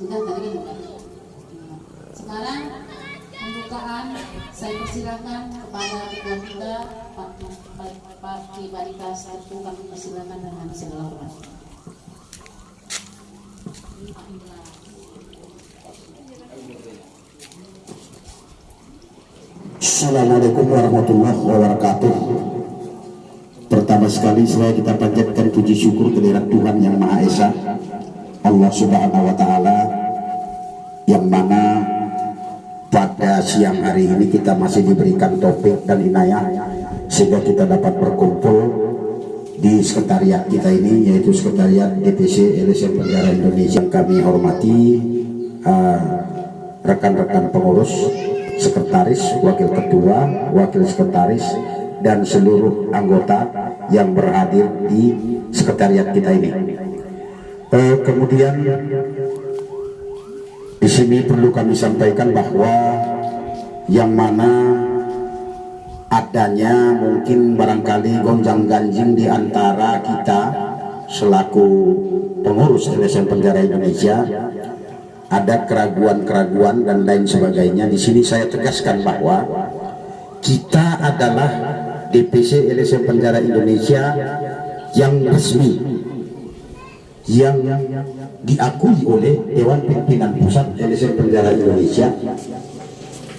Sudah tadi kan bukan. Sekarang pembukaan saya persilakan kepada ketua kita Pak Kibaritas Tertu, kami persilakan dengan segala hormat. Assalamualaikum warahmatullahi wabarakatuh. Pertama sekali kita panjatkan puji syukur kehadirat Tuhan Yang Maha Esa, Allah Subhanahu wa Ta'ala, yang mana pada siang hari ini kita masih diberikan taufik dan inayah sehingga kita dapat berkumpul di sekretariat kita ini, yaitu sekretariat DPC LSM Penjara Indonesia. Yang kami hormati rekan-rekan pengurus, sekretaris, wakil ketua, wakil sekretaris, dan seluruh anggota yang berhadir di sekretariat kita ini. Kemudian di sini perlu kami sampaikan bahwa yang mana adanya mungkin barangkali gonjang-ganjing di antara kita selaku pengurus LSM Penjara Indonesia, ada keraguan-keraguan dan lain sebagainya. Di sini saya tegaskan bahwa kita adalah DPC LSM Penjara Indonesia yang resmi, yang diakui oleh Dewan Pimpinan Pusat LSM Penjara Indonesia,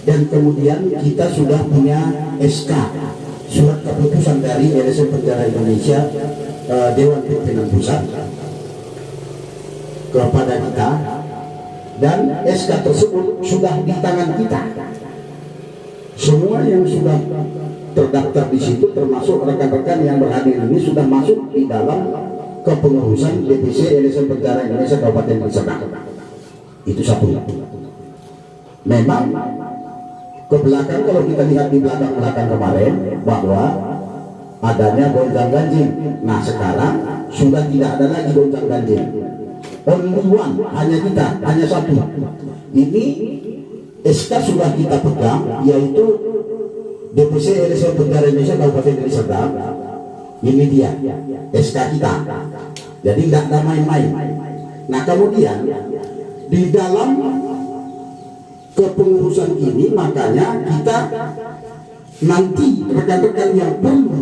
dan kemudian kita sudah punya SK, surat keputusan dari LSM Penjara Indonesia, Dewan Pimpinan Pusat kepada kita, dan SK tersebut sudah di tangan kita. Semua yang sudah terdaftar di situ, termasuk rekan-rekan yang berhadir ini, sudah masuk di dalam kepengurusan DPC LSM Penjara Indonesia Kabupaten Deli Serdang. Itu satu. Memang ke belakang, kalau kita lihat di belakang kemarin, bahwa adanya gonjang-ganjing. Nah, sekarang sudah tidak ada lagi gonjang-ganjing. Only one, hanya kita, hanya satu. Ini SK sudah kita pegang, yaitu DPC LSM Penjara Indonesia Kabupaten Deli Serdang. Ini dia SK kita. Jadi nggak ada main-main. Nah, kemudian di dalam kepengurusan ini, makanya kita nanti rekan-rekan yang perlu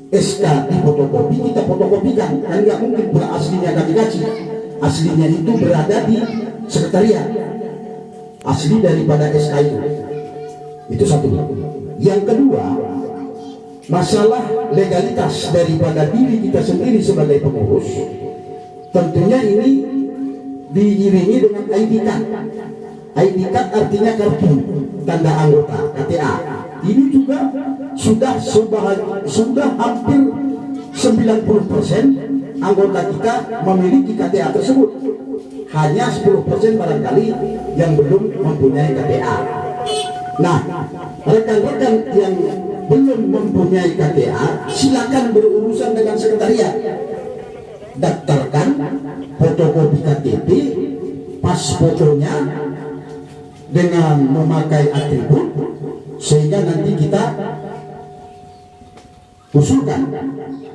SK di fotokopi, kita fotokopikan. Kan nggak mungkin aslinya kami kasih. Aslinya itu berada di sekretariat, asli daripada SK itu satu. Yang kedua, masalah legalitas daripada diri kita sendiri sebagai pengurus, tentunya ini diiringi dengan ID card. ID card artinya kartu tanda anggota, KTA. Ini juga sudah hampir 90% anggota kita memiliki KTA tersebut. Hanya 10% barangkali yang belum mempunyai KTA. Nah, rekan-rekan yang belum mempunyai KTA, silakan berurusan dengan sekretariat. Daftarkan fotokopi KTP, pas fotonya dengan memakai atribut, sehingga nanti kita usulkan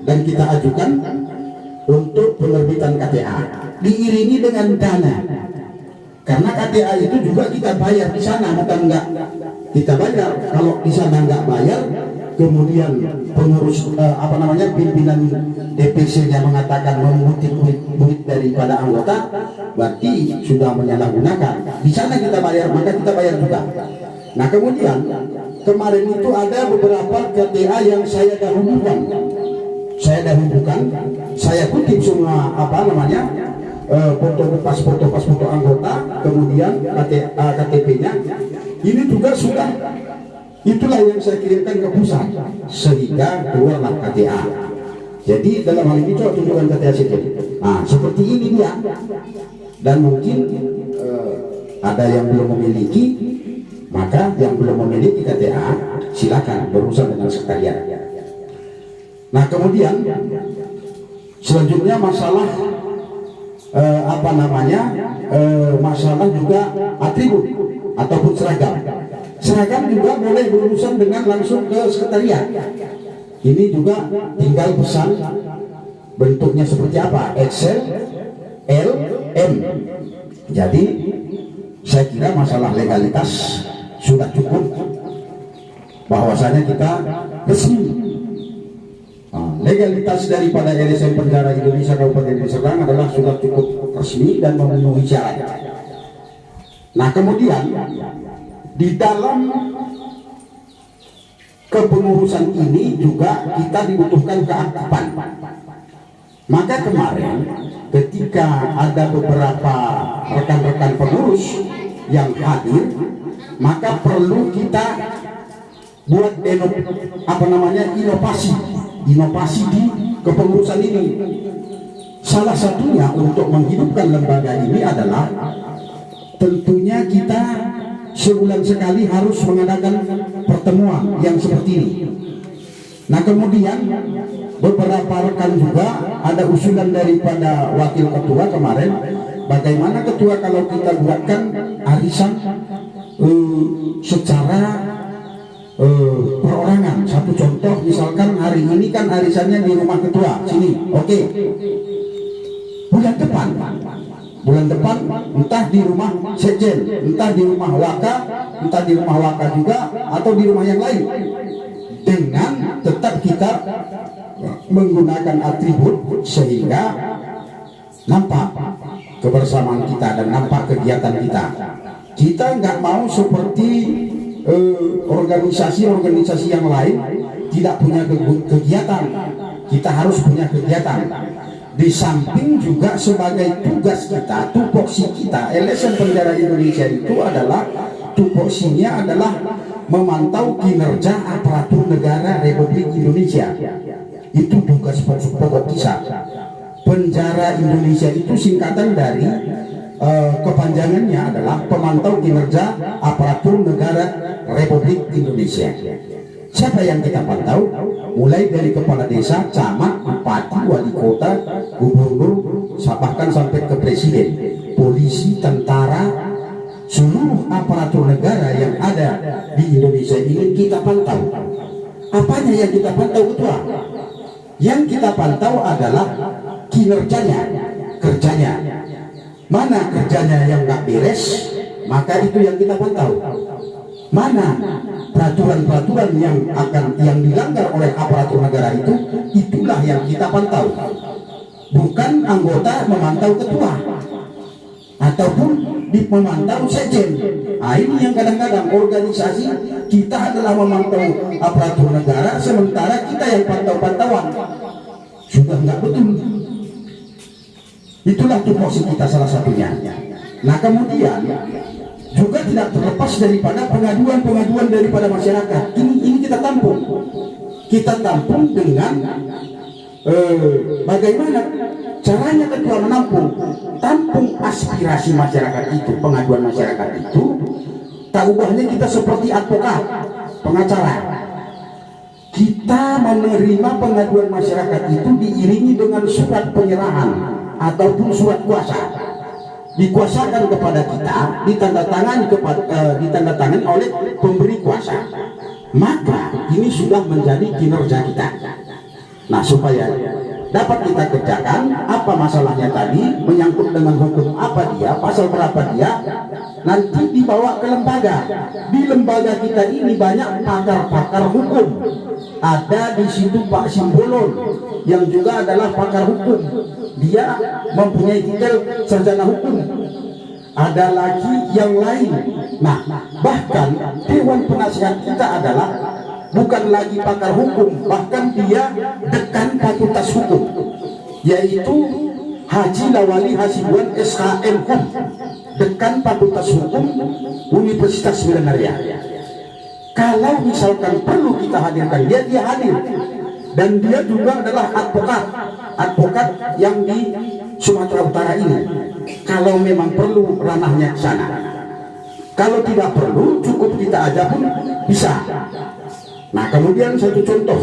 dan kita ajukan untuk penerbitan KTA, diiringi dengan dana. Karena KTA itu juga kita bayar di sana, bukan enggak kita bayar. Kalau di sana enggak bayar, kemudian pengurus pimpinan DPC-nya mengatakan mengutip duit daripada anggota, berarti sudah menyalahgunakan. Di sana kita bayar, maka kita bayar juga. Nah, kemudian kemarin itu ada beberapa KTA yang saya dahulukan. Saya kutip semua foto anggota, kemudian KTP-nya. Ini juga sudah, itulah yang saya kirimkan ke pusat, sehingga keluarlah KTA. Jadi dalam hal ini coba tunjukkan KTA sedikit. Nah, seperti ini dia. Dan mungkin ada yang belum memiliki, maka yang belum memiliki KTA silakan berurusan dengan sekretariat. Nah, kemudian selanjutnya masalah masalah juga atribut ataupun seragam. Seragam juga boleh berurusan dengan langsung ke sekretariat. Ini juga tinggal pesan bentuknya seperti apa, XL, L, M. Jadi saya kira masalah legalitas sudah cukup, bahwasanya kita resmi. Legalitas daripada LSM Penjara Indonesia Kabupaten Deli Serdang adalah sudah cukup resmi dan memenuhi syarat. Nah, kemudian di dalam kepengurusan ini juga kita dibutuhkan keaktifan. Maka kemarin ketika ada beberapa rekan-rekan pengurus yang hadir, maka perlu kita buat inovasi di kepengurusan ini. Salah satunya untuk menghidupkan lembaga ini adalah tentunya kita sebulan sekali harus mengadakan pertemuan yang seperti ini. Nah, kemudian beberapa rekan juga ada usulan daripada wakil ketua kemarin, bagaimana ketua kalau kita buatkan arisan secara perorangan. Satu contoh, misalkan hari ini kan arisannya di rumah ketua sini, oke. Bulan depan entah di rumah sekjen, entah di rumah waka juga, atau di rumah yang lain, dengan tetap kita menggunakan atribut sehingga nampak kebersamaan kita dan nampak kegiatan kita. Kita nggak mau seperti organisasi-organisasi yang lain tidak punya kegiatan. Kita harus punya kegiatan. Di samping juga sebagai tugas kita, tupoksi kita, LSM Penjara Indonesia itu adalah tupoksinya adalah memantau kinerja aparatur negara Republik Indonesia. Itu tugas pokok kita. Penjara Indonesia itu singkatan dari kepanjangannya adalah pemantau kinerja aparatur negara Republik Indonesia. Siapa yang kita pantau? Mulai dari kepala desa, camat, bupati, wali kota, gubernur, bahkan sampai ke presiden, polisi, tentara, seluruh aparatur negara yang ada di Indonesia ini kita pantau. Apanya yang kita pantau, ketua? Yang kita pantau adalah kinerjanya, kerjanya. Mana kerjanya yang nggak beres, maka itu yang kita pantau. Mana peraturan-peraturan yang dilanggar oleh aparatur negara itu, itulah yang kita pantau. Bukan anggota memantau ketua ataupun memantau sekjen. Nah, ini yang kadang-kadang organisasi kita adalah memantau aparatur negara, sementara kita yang pantau-pantauan. Sudah nggak betul. Itulah tupoksi kita salah satunya. Nah, kemudian juga tidak terlepas daripada pengaduan-pengaduan daripada masyarakat. Ini kita tampung. Kita tampung dengan bagaimana caranya ketua menampung. Tampung aspirasi masyarakat itu, pengaduan masyarakat itu. Tak ubahnya kita seperti advokat, pengacara. Kita menerima pengaduan masyarakat itu diiringi dengan surat penyerahan ataupun surat kuasa. Dikuasakan kepada kita, ditandatangani oleh pemberi kuasa. Maka ini sudah menjadi kinerja kita. Nah, supaya dapat kita kerjakan, apa masalahnya tadi, menyangkut dengan hukum apa dia, pasal berapa dia, nanti dibawa ke lembaga. Di lembaga kita ini banyak pakar-pakar hukum. Ada di situ Pak Simbolon yang juga adalah pakar hukum. Dia mempunyai titel sarjana hukum. Ada lagi yang lain. Nah, bahkan Dewan Penasihat kita adalah bukan lagi pakar hukum, bahkan dia dekan fakultas hukum, yaitu Haji Lawali Hasibuan SHM Hukum, dekan fakultas hukum Universitas Milenaria. Kalau misalkan perlu kita hadirkan dia hadir. Dan dia juga adalah advokat yang di Sumatera Utara ini. Kalau memang perlu ranahnya ke sana. Kalau tidak perlu, cukup kita aja pun bisa. Nah, kemudian satu contoh,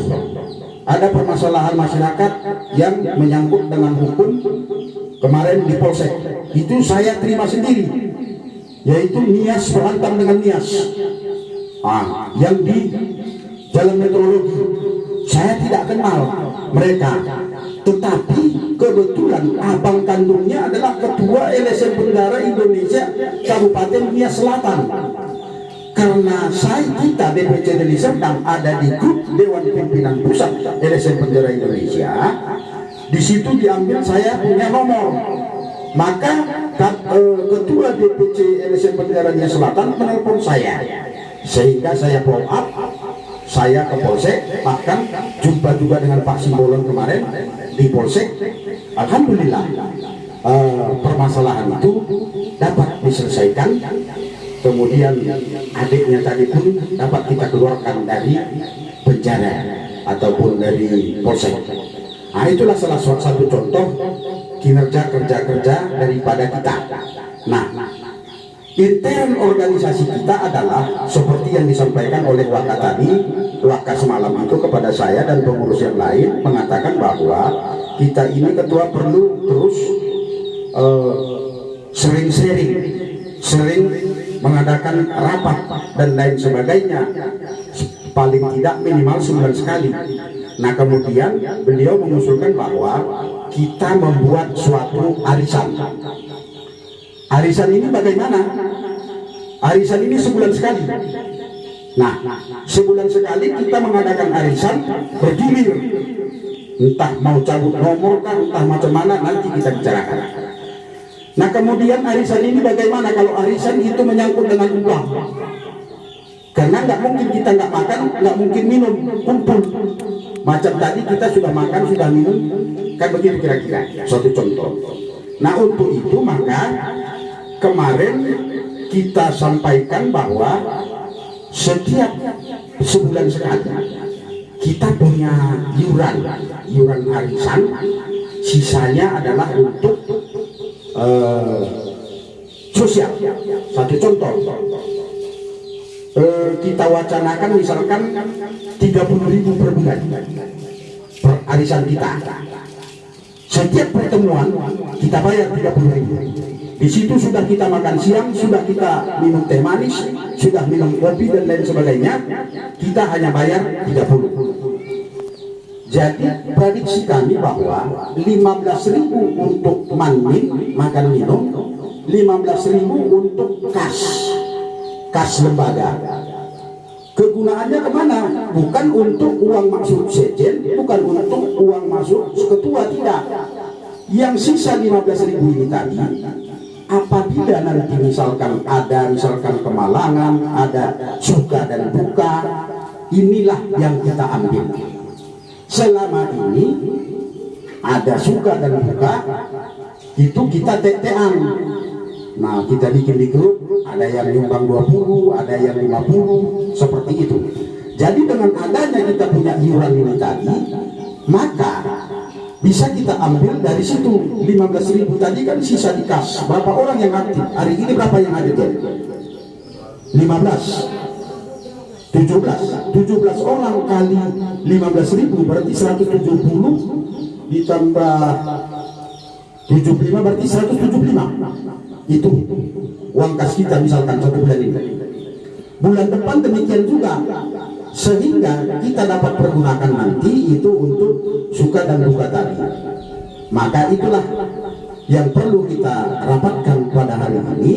ada permasalahan masyarakat yang menyangkut dengan hukum kemarin di Polsek. Itu saya terima sendiri, yaitu Nias berantem dengan Nias. Yang di Jalan Meteorologi. Saya tidak kenal mereka, tetapi kebetulan abang kandungnya adalah ketua LSM Bendara Indonesia Kabupaten Nias Selatan. Karena kita DPC Deli Serdang ada di grup Dewan Pimpinan Pusat LSM Bendara Indonesia, di situ diambil saya punya nomor. Maka ketua DPC LSM Bendara Nias Selatan menelpon saya, sehingga saya follow up. Saya ke Polsek, bahkan jumpa juga dengan Pak Simbolon kemarin di Polsek. Alhamdulillah permasalahan itu dapat diselesaikan. Kemudian adiknya tadi pun dapat kita keluarkan dari penjara ataupun dari Polsek. Nah, itulah salah satu contoh kinerja kerja daripada kita. Nah, intern organisasi kita adalah seperti yang disampaikan oleh Waka tadi, Waka semalam itu kepada saya dan pengurus yang lain, mengatakan bahwa kita ini ketua perlu terus sering mengadakan rapat dan lain sebagainya, paling tidak minimal 9 sekali. Nah, kemudian beliau mengusulkan bahwa kita membuat suatu arisan. Arisan ini bagaimana? Arisan ini sebulan sekali. Nah, sebulan sekali kita mengadakan arisan bergilir. Entah mau cabut nomor kan, entah macam mana, nanti kita bicarakan. Nah, kemudian arisan ini bagaimana kalau arisan itu menyangkut dengan uang? Karena nggak mungkin kita nggak makan, nggak mungkin minum, kumpul. Macam tadi kita sudah makan, sudah minum, kan begitu kira-kira. Suatu contoh. Nah, untuk itu maka kemarin kita sampaikan bahwa setiap sebulan sekali kita punya iuran arisan, sisanya adalah untuk sosial. Satu contoh, kita wacanakan misalkan 30.000 per bulan per arisan kita. Setiap pertemuan kita bayar 30.000. Di situ sudah kita makan siang, sudah kita minum teh manis, sudah minum kopi dan lain sebagainya, kita hanya bayar 30. Jadi prediksi kami bahwa 15.000 untuk manmin, makan minum, 15.000 untuk kas lembaga. Kegunaannya kemana? Bukan untuk uang masuk sejen, bukan untuk uang masuk ketua, tidak. Yang sisa 15.000 ini tadi, apabila nanti misalkan ada kemalangan, ada suka dan duka, inilah yang kita ambil. Selama ini ada suka dan duka, itu kita tek-tekan. Nah, kita bikin di grup, ada yang nyumbang 20, ada yang 50, seperti itu. Jadi dengan adanya kita punya iuran ini tadi, maka bisa kita ambil dari situ. 15.000 tadi kan sisa di kas. Berapa orang yang aktif? Hari ini berapa yang aktif? 15, 17 orang kali 15.000 berarti 170 ditambah 75 berarti 175. Itu uang kas kita misalkan satu bulan ini. Bulan depan demikian juga, sehingga kita dapat pergunakan nanti itu untuk suka dan duka tadi. Maka itulah yang perlu kita rapatkan pada hari ini,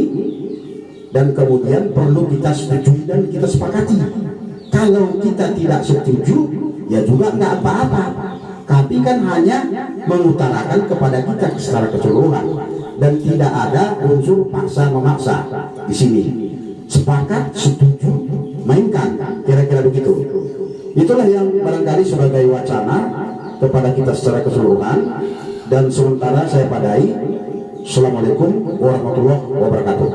dan kemudian perlu kita setujui dan kita sepakati. Kalau kita tidak setuju, ya juga nggak apa-apa. Tapi kan hanya mengutarakan kepada kita secara keseluruhan, dan tidak ada unsur paksa memaksa di sini. Sepakat, setuju, mainkan, kira-kira begitu. Itulah yang barangkali sebagai wacana kepada kita secara keseluruhan. Dan sementara saya padai. Assalamualaikum warahmatullahi wabarakatuh.